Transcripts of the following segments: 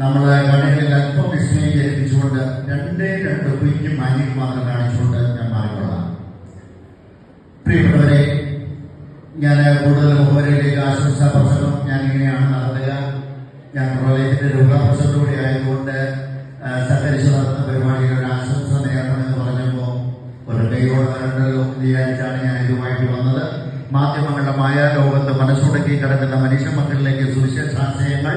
നമ്മളെ കടകളിൽ അല്പം വിസ്മയിപ്പിച്ചുകൊണ്ട് രണ്ട് കുഞ്ഞു മാനികൾ മാത്രം കാണിച്ചുകൊണ്ട് ഞാൻ മാറിക്കൊള്ളാം. പ്രിയപ്പെട്ടവരെ, ഞാൻ കൂടുതൽ മുഖവരയിലേക്ക് ആശംസാ പ്രസംഗം ഞാൻ ഇങ്ങനെയാണ് നടത്തുക. ഞാൻ പ്രളയത്തിന്റെ രൂപപ്രസംഗത്തോടെ ആയതുകൊണ്ട് സഹകരിച്ച് നടത്തുന്ന പരിപാടികളുടെ ആശംസ നേരണമെന്ന് പറഞ്ഞപ്പോൾ ഒരു കൈയോട് വരണ്ടല്ലോ എന്ന് വിചാരിച്ചാണ് ഞാൻ ഇതുമായിട്ട് വന്നത്. മാധ്യമങ്ങളുടെ മായാലോകത്ത് മനസ്സുടക്കി കിടക്കുന്ന മനുഷ്യ മക്കളിലേക്ക് സുവിശേഷാശയങ്ങൾ,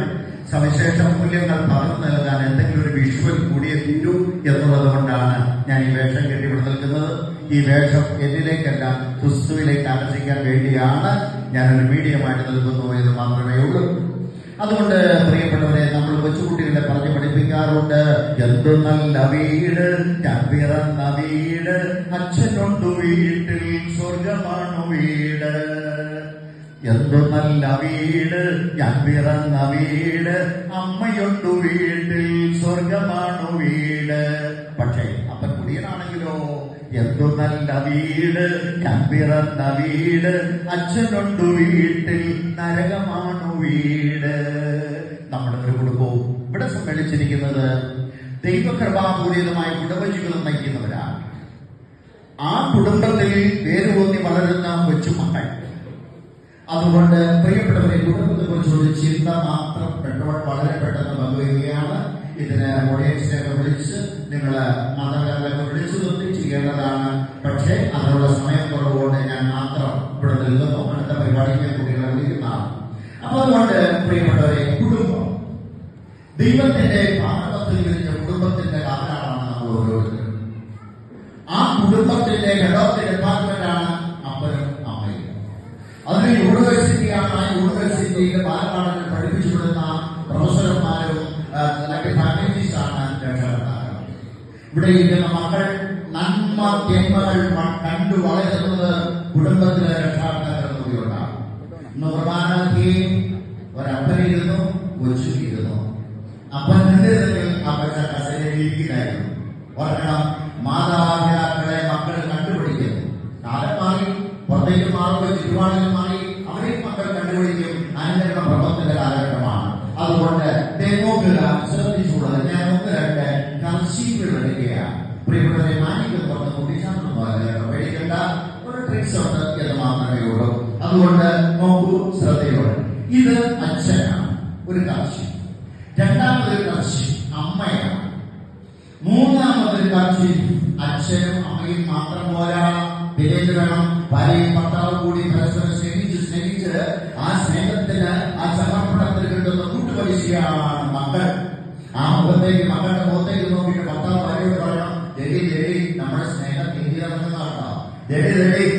സവിശേഷ മൂല്യങ്ങൾ പകർന്നു നൽകാൻ എന്തെങ്കിലും ഒരു വിഷ്വൽ കൂടിയേ തീരൂ എന്നുള്ളത് കൊണ്ടാണ് ഞാൻ ഈ വേഷം കെട്ടിവിടെ നിൽക്കുന്നത്. ഈ വേഷം എന്നിലേക്കല്ല ക്രിസ്തുവിലേക്ക് ആകർഷിക്കാൻ വേണ്ടിയാണ് ഞാനൊരു മീഡിയമായിട്ട് നിൽക്കുന്നു എന്ന് മാത്രമേ ഉള്ളൂ. അതുകൊണ്ട് പ്രിയപ്പെട്ടവരെ, നമ്മൾ കൊച്ചുകുട്ടികളെ പറഞ്ഞു പഠിപ്പിക്കാറുണ്ട്, എന്തു നല്ല വീട്, ഞാൻ പിറന്ന വീട്, അച്ഛനുണ്ടു വീട്ടിൽ സ്വർഗമാണു വീട്. എന്തു നല്ല വീട്, ഞാൻ പിറന്ന വീട്, അമ്മയുണ്ടു വീട്ടിൽ സ്വർഗമാണു വീട്. പക്ഷേ അപ്പൻ കുടിയനാണെങ്കിലോ, എന്തു നല്ല വീട്, ഞാൻ പിറന്ന വീട്, അച്ഛനുണ്ടു വീട്ടിൽ നരകമാണു വീട്. നമ്മുടെ ഒരു കുടുംബവും ഇവിടെ സമ്മേളിച്ചിരിക്കുന്നത് ദൈവകൃപാപൂരിതമായ കുടുംബജീവിതം നയിക്കുന്നവരാണ്. ആ കുടുംബത്തിൽ വേരൂന്നി വളരുന്ന കൊച്ചുമക്കൾ. അതുകൊണ്ട് പ്രിയപ്പെട്ടവരെ, കുടുംബത്തെ കുറിച്ചൊരു ചിന്ത മാത്രം വളരെ പെട്ടെന്ന് പങ്കുവയ്ക്കുകയാണ്. ഇതിന് ഓഡിയൻസിനെയൊക്കെ വിളിച്ച് നിങ്ങൾ മതങ്ങളൊക്കെ വിളിച്ചു നിർത്തി ചെയ്യേണ്ടതാണ്. പക്ഷേ അതിനുള്ള സമയക്കുറവുകൊണ്ട് ഞാൻ മാത്രം ഇവിടെ നിൽക്കുന്നു. അടുത്ത പരിപാടിക്ക് കുട്ടികളെ വിളിക്കുന്നതാണ്. അപ്പൊ അതുകൊണ്ട് പ്രിയപ്പെട്ടവരെ, കുടുംബം ദൈവത്തിന്റെ ഭാരതത്തിൽ വിരിച്ച കുടുംബത്തിന്റെ കാവലാണ് നമ്മൾ ഓരോരുത്തരും. ആ കുടുംബത്തിന്റെ ഹെഡ് ഡിപ്പാർട്ട്മെന്റാണ് അപ്പനും അമ്മയും. അതിന് യൂണിവേഴ്സിറ്റിയാണ്. ആ യൂണിവേഴ്സിറ്റിയിലെ പാലക്കാടിനെ പഠിപ്പിച്ചു വിടുന്ന പ്രൊഫസർമാരും ഫാക്കൽറ്റീസാണ് രക്ഷകർത്താക്കൾ. ഇവിടെ ഇരിക്കുന്ന മക്കൾ നന്മ തിന്മകൾ കണ്ടു വളരുന്നത് കുടുംബത്തിലെ രക്ഷാകർത്താക്കൾ കൂടിയുണ്ടാകും. ഇന്ന് പ്രധാനമന്ത്രി ഒരപ്പനിരുന്നു, കൊച്ചുകിരുന്നു. അപ്പൻ നിന്നിരുന്നെങ്കിൽ അപ്പച്ച കസേരയിലിരിക്കില്ലായിരുന്നു. ഓർക്കണം, മാതാപിതാക്കളെ മക്കൾ കണ്ടുപിടിക്കുന്നു. കാലം മാറി, പുറത്തേക്ക് മാറുമ്പോൾ ചുറ്റുപാടിൽ മാറി, അവരെയും മക്കൾ കണ്ടുപിടിക്കും. അനുകരണ പ്രബന്ധത്തിന്റെ കാലഘട്ടമാണ്. അതുകൊണ്ട് നോക്കുക, ശ്രദ്ധിച്ചുകൂടാ. ഞാൻ ഒന്ന് രണ്ട് കർശീകൾ എടുക്കുകയാണ്. പ്രിയപ്പെട്ടവരെ, മാനികൾ പുറത്ത് കുട്ടിച്ചാണെന്ന് പേടിക്കേണ്ട, ഒരു ട്രിക്സ് ഉണ്ട് എന്ന് മാത്രമേ ഉള്ളൂ. അതുകൊണ്ട് നോക്കൂ, ശ്രദ്ധയോടെ. ഇത് അച്ഛനാണ്, ഒരു കർശി. രണ്ടാമതൊരു കർശി അമ്മയാണ്. മൂന്നാമതൊരു കർശി അച്ഛനും അമ്മയും മാത്രം പോരാ, പിന്നെ വേണം ഭാര്യയും ഭർത്താവും കൂടി പരസ്പരം സ്നേഹിച്ച് ആ സ്നേഹത്തിന്, ആ സമർപ്പണത്തിന് കിട്ടുന്ന കൂട്ടുപലിശയാണ് മക്കൾ. ആ മുഖത്തേക്ക്, മക്കളുടെ മുഖത്തേക്ക് നോക്കിയിട്ട് ഭർത്താവ് ഭാര്യയോട് പറയണം, ദേവി നമ്മുടെ സ്നേഹം നീതിയിറങ്ങുന്നതാണോ, ദേവി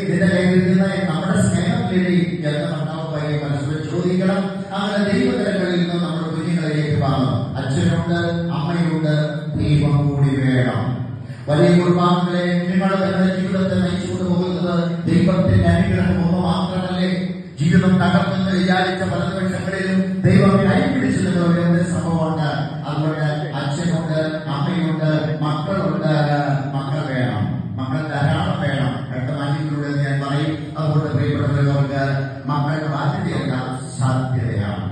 നിന്റെ കയ്യിലിരിക്കുന്ന നമ്മുടെ സ്നേഹം ദേവി എന്ന് ഭർത്താവ് ഭാര്യ പരസ്പരം ചോദിക്കണം. അങ്ങനെ ദൈവകരങ്ങളിൽ നിന്ന് നമ്മുടെ കുഞ്ഞുങ്ങളിലേക്ക് വാങ്ങും. അച്ഛനുണ്ട്, അമ്മയുണ്ട്, ദൈവം കൂടി വേണം. വലിയ കുടുംബാംഗങ്ങളെ, നിങ്ങൾ നിങ്ങളുടെ ജീവിതത്തെ നയിച്ചുകൊണ്ട് പോകുന്നത് ദൈവത്തിന്റെ അനുഗ്രഹം ഒന്ന് മാത്രമല്ലേ? ജീവിതം തകർന്നെന്ന് വിചാരിച്ച പല നിമിഷങ്ങളിലും ദൈവം കൈപിടിച്ചു നിൽക്കുന്ന സംഭവമുണ്ട്. അതുകൊണ്ട് അച്ഛനുണ്ട്, അമ്മയുണ്ട്, മക്കളുണ്ട്. മക്കൾ വേണം, മക്കൾ ധാരാളം വേണം. രണ്ട് മാന്യത്തിലൂടെ ഞാൻ പറയും. അതുകൊണ്ട് പ്രിയപ്പെട്ടവർക്ക് മക്കളുടെ ബാധ്യതയല്ല, സാധ്യതയാണ്.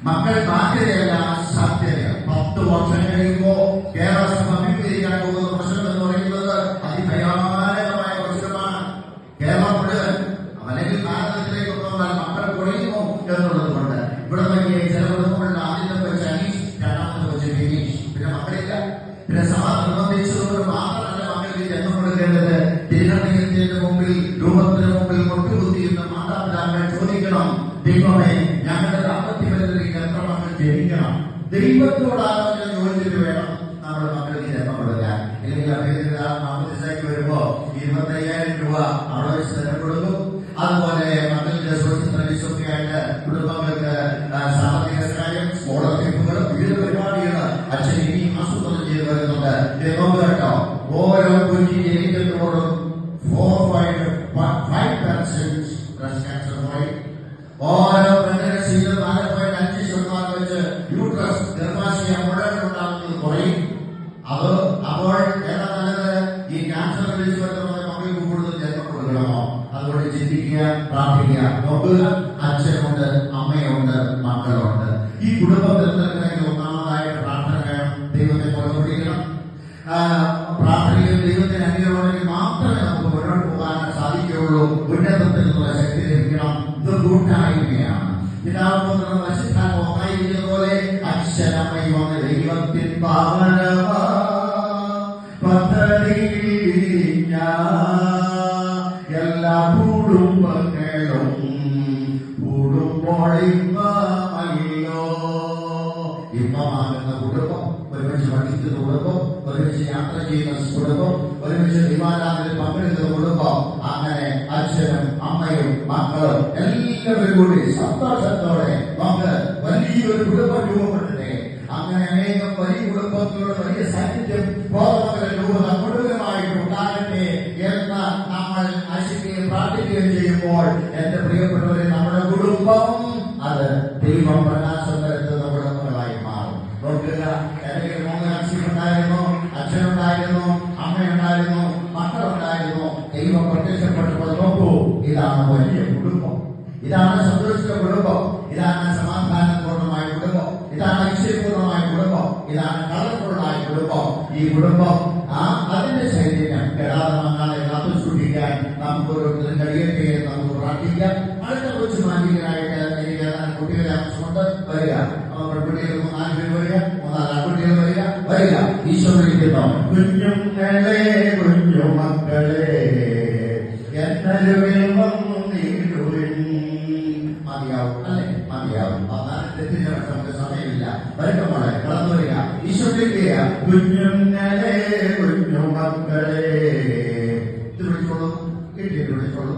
മക്കൾ ബാധ്യതയല്ല, സാധ്യതയാണ്. 10 വർഷം കഴിയുമ്പോ കേരള സഭ അഭിമുഖീകരിക്കാൻ പോകുന്ന പ്രശ്നം എന്ന് പറയുന്നത് അതിഭയാനകമായ പ്രശ്നമാണ്. കേരളം മുഴുവൻ, അല്ലെങ്കിൽ ഭാരതത്തിലേക്കൊക്കെ വന്നാൽ മക്കൾ കുറയുമോ എന്നുള്ളത് കൊണ്ട് ഇവിടെ നോക്കിയ ചില കുടുംബങ്ങളുടെ ആദ്യത്തെ ചൈനീസ്, രണ്ടാമത്തെ ഫിനിഷ്, പിന്നെ മക്കളില്ല. പിന്നെ സഭ നിർബന്ധിച്ചതുകൊണ്ട് മാത്രമല്ല മക്കൾക്ക് ജന്മം കൊടുക്കേണ്ടത്. തിരുഹൃദയത്തിന്റെ മുമ്പിൽ, രൂപത്തിന് മുമ്പിൽ മുട്ടുകുത്തിയിരുന്ന മാതാപിതാക്കൾ ചോദിക്കണം, ദൈവമേ, ഞങ്ങളുടെ ദാമ്പത്യബന്ധത്തിലേക്ക് എത്ര മക്കൾ ജനിക്കണം? ദൈവത്തോടാലോചന ചോദിച്ചിട്ട് വേണം നമ്മുടെ മക്കൾക്ക് ജന്മം കൊടുക്കാൻ. അല്ലെങ്കിൽ അഭ്യർത്ഥിക്ക് വരുമ്പോ 25,000 രൂപ അവിടെ വെച്ച് തന്നെ കൊടുക്കും. അതുപോലെ മക്കളുടെ സുരക്ഷിത ആയിട്ട് കുടുംബങ്ങൾക്ക് സാമ്പത്തിക സഹായം, സ്കോളർഷിപ്പുകൾ, വിവിധ പരിപാടികൾ അച്ഛൻ ഇനിയും ആസൂത്രണം ചെയ്ത് വരുന്നുണ്ട്. കേട്ടോ, ഓരോ കുഞ്ഞി ജനിക്കുന്നതോടും 5% ബ്രസ്റ്റ് ക്യാൻസർ റേറ്റ്. ഓരോ പ്രഗ്നൻസിയിലും 4.5% വെച്ച് യൂട്രസ്, ഗർഭാശയ മുഴകൾ ഉണ്ടാകുന്നത് കുറയും. അപ്പോൾ ഏതാ നല്ലത്? ഈ ക്യാൻസർ വിളിച്ചു വരുന്ന മക്കൾക്ക് കൂടുതൽ ജന്മം കൊടുക്കണമോ? അതുകൊണ്ട് ചിന്തിക്കുക, പ്രാർത്ഥിക്കുക. നോക്കുക, അച്ഛനുണ്ട്, അമ്മയുണ്ട്, മക്കളുണ്ട്. ഈ കുടുംബ ബന്ധങ്ങളെ ഒന്നാം അച്ഛനമ്മയും വന്ന് ദൈവത്തിൻ പാവനമാ പദ്ധതി എല്ലാ കുടുംബങ്ങളും കൂടുമ്പോൾ ഇമ്പമല്ലോ. ഇമ്പമാകുന്ന കുടുംബം, ഒരുമിച്ച് പഠിക്കുന്ന കുടുംബം, ഒരുമിച്ച് യാത്ര ചെയ്യുന്ന കുടുംബം, ഒരുമിച്ച് ദിവാരാധനയിൽ പങ്കെടുക്കുന്ന കുടുംബം, അങ്ങനെ അച്ഛനും അമ്മയും മക്കളും എല്ലാവരും കൂടി സന്തോഷത്തോടെ നമുക്ക് വലിയൊരു കുടുംബം രൂപപ്പെട്ടിട്ടേ. അങ്ങനെ അനേകം വലിയ കുടുംബങ്ങളുടെ വലിയ സാന്നിധ്യം രൂപത മുഴുവനായിട്ട് ഉണ്ടാകട്ടെ എന്ന് നമ്മൾ ആശിക്കുകയും പ്രാർത്ഥിക്കുകയും ചെയ്യുമ്പോൾ എന്റെ പ്രിയപ്പെട്ടവരെ, നമ്മുടെ കുടുംബം അത് ദൈവം പ്രകാശം വരുത്തുന്ന കുടുംബങ്ങളായി മാറും. നോക്കുക, എനിക്ക് 3 അച്ഛനുണ്ടായിരുന്നു, അച്ഛനുണ്ടായിരുന്നു, അമ്മയുണ്ടായിരുന്നു, മക്കളുണ്ടായിരുന്നു. ദൈവം പ്രത്യക്ഷപ്പെട്ടപ്പോൾ നോക്കൂ, ഇതാണ് വലിയ കുടുംബം, ഇതാണ് സന്തോഷിച്ച കുടുംബം, ഇതാണ് സമാധാനപൂർണമായ കുടുംബം, ഇതാണ് ഐശ്വര്യപൂർണമായ കുടുംബം, ഇതാണ് കളർഫുള്ളായ കുടുംബം. ഈ കുടുംബം അതിന്റെ ചൈതന്യം കെടാതെ മങ്ങാതെ കാത്തു സൂക്ഷിക്കാൻ നമുക്ക് ഓരോരുത്തരും കഴിയട്ടെ എന്ന് നമുക്ക് പ്രാർത്ഥിക്കാം. അടുത്ത കൊച്ചു മാലികനായിട്ട് എനിക്ക് കുട്ടികളെ ആവശ്യമുണ്ട്. വരിക, പെൺകുട്ടികൾ 4 പേര് വരിക, 3 ആൺകുട്ടികൾ വരിക. ഈശോ വിളിക്കുന്നു, കുഞ്ഞുങ്ങളെ കുഞ്ഞുമക്കളെ എന്നരുവിൽ വന്നു നീടുവിൻ. മതിയാവും അല്ലെ? മതിയാവും. തെറ്റിന് നമുക്ക് സമയമില്ല. വരട്ടെ മോളെ, കടന്നു വരിക. ഈശോ വിളിക്കുക, കുഞ്ഞുങ്ങളെ കുഞ്ഞുമക്കളെ. ഇത് വിളിച്ചോളൂ, വീട്ടിൽ വിളിച്ചോളൂ.